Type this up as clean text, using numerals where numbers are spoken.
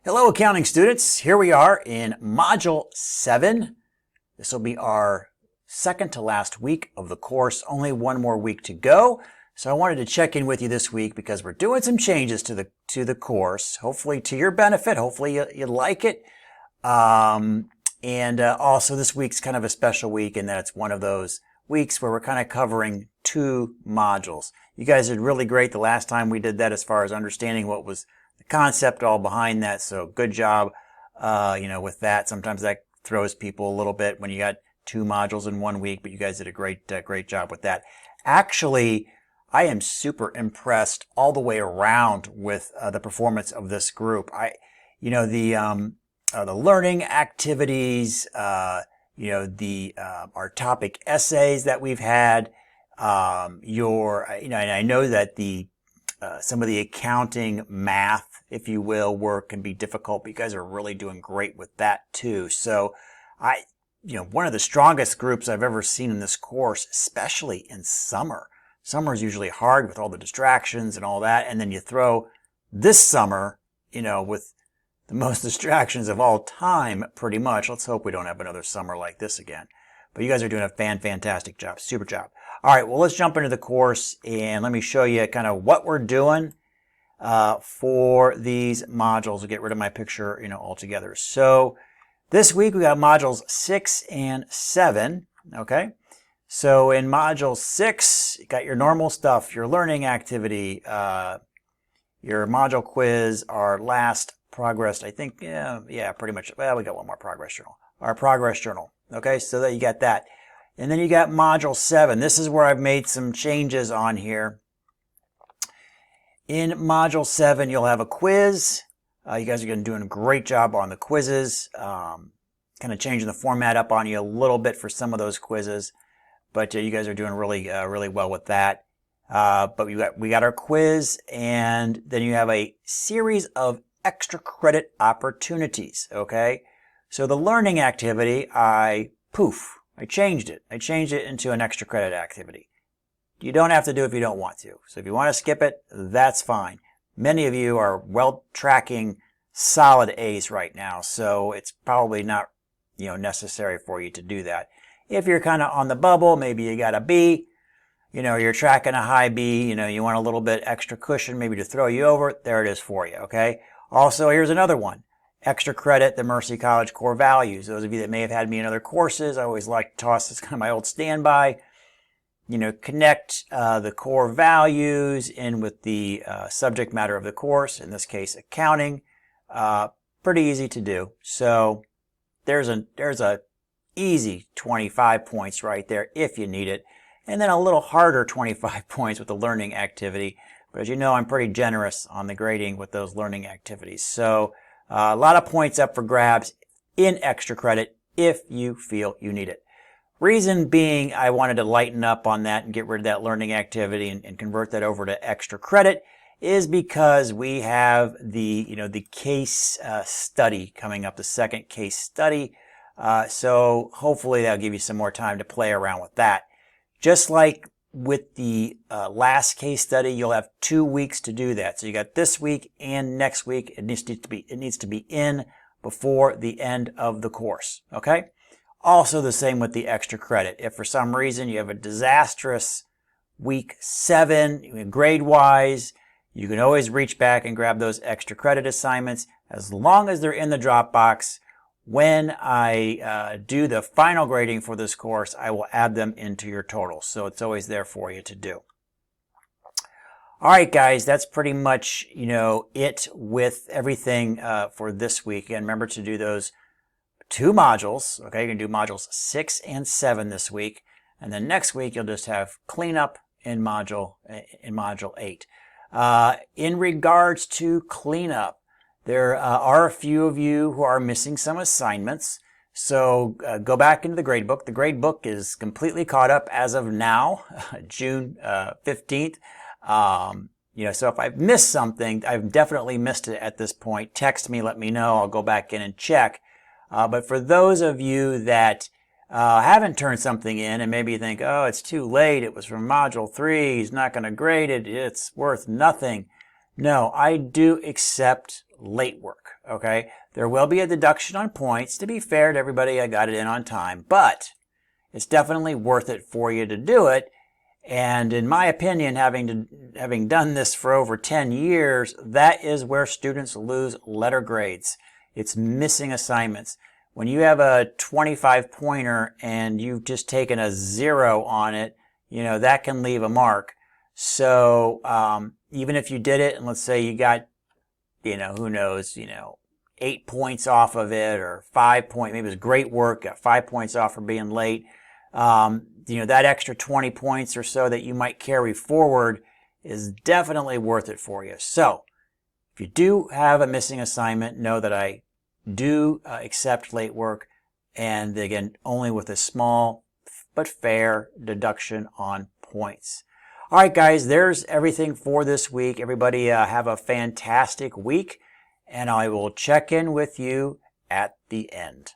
Hello, accounting students. Here we are in Module 7. This will be our second to last week of the course. Only one more week to go. So I wanted to check in with you this week because we're doing some changes to the course, hopefully to your benefit. Hopefully you like it. Also this week's kind of a special week in that it's one of those weeks where we're kind of covering two modules. You guys did really great the last time we did that as far as understanding what was the concept all behind that. So good job, with that. Sometimes that throws people a little bit when you got two modules in 1 week, but you guys did a great job with that. Actually, I am super impressed all the way around with the performance of this group. The learning activities, our topic essays that we've had, and I know that some of the accounting math, if you will, work can be difficult, but you guys are really doing great with that too. So one of the strongest groups I've ever seen in this course, especially in summer. Summer is usually hard with all the distractions and all that. And then you throw this summer, with the most distractions of all time, pretty much. Let's hope we don't have another summer like this again. But you guys are doing a fantastic job. Super job. All right, well, let's jump into the course and let me show you kind of what we're doing for these modules. We'll get rid of my picture, altogether. So this week we got modules 6 and 7, okay? So in module 6, you got your normal stuff, your learning activity, your module quiz, our last progress, I think, yeah, pretty much. Well, we got one more progress journal. Our progress journal, okay? So that you got that. And then you got module 7. This is where I've made some changes on here. In module 7, you'll have a quiz. You guys are doing a great job on the quizzes. Kind of changing the format up on you a little bit for some of those quizzes. But you guys are doing really well with that. But we got our quiz, and then you have a series of extra credit opportunities, okay? So the learning activity, I changed it. I changed it into an extra credit activity. You don't have to do it if you don't want to. So if you want to skip it, that's fine. Many of you are well tracking solid A's right now, so it's probably not, necessary for you to do that. If you're kind of on the bubble, maybe you got a B, you're tracking a high B, you want a little bit extra cushion maybe to throw you over, there it is for you, okay? Also, here's another one. Extra credit, the Mercy College core values. Those of you that may have had me in other courses, I always like to toss this kind of my old standby. Connect the core values in with the subject matter of the course, in this case, accounting. Pretty easy to do. So there's a easy 25 points right there if you need it. And then a little harder 25 points with the learning activity. But as you know, I'm pretty generous on the grading with those learning activities. So a lot of points up for grabs in extra credit if you feel you need it. Reason being, I wanted to lighten up on that and get rid of that learning activity and convert that over to extra credit is because we have the case study coming up, the second case study. So hopefully that'll give you some more time to play around with that. Just like with the last case study, you'll have 2 weeks to do that. So you got this week and next week. It needs to be in before the end of the course. Okay. Also the same with the extra credit. If for some reason you have a disastrous week 7 grade wise, you can always reach back and grab those extra credit assignments as long as they're in the Dropbox. When I do the final grading for this course, I will add them into your total. So it's always there for you to do. All right, guys, that's pretty much, it with everything for this week. And remember to do those 2 modules. Okay, you're going to do modules 6 and 7 this week. And then next week, you'll just have cleanup in module 8. In regards to cleanup, there are a few of you who are missing some assignments. So go back into the gradebook. The gradebook is completely caught up as of now, June 15th. So if I've missed something, I've definitely missed it at this point. Text me, let me know. I'll go back in and check. But for those of you that haven't turned something in and maybe you think, oh, it's too late. It was from module 3. He's not going to grade it. It's worth nothing. No, I do accept late work. Okay, there will be a deduction on points. To be fair to everybody, I got it in on time, but it's definitely worth it for you to do it. And in my opinion, having done this for over 10 years, that is where students lose letter grades. It's missing assignments. When you have a 25 pointer and you've just taken a 0 on it, that can leave a mark. So even if you did it and let's say you got, who knows, 8 points off of it or 5 points, maybe it was great work, got 5 points off for being late. That extra 20 points or so that you might carry forward is definitely worth it for you. So if you do have a missing assignment, know that I do accept late work, and again, only with a small but fair deduction on points. All right, guys, there's everything for this week. Everybody have a fantastic week, and I will check in with you at the end.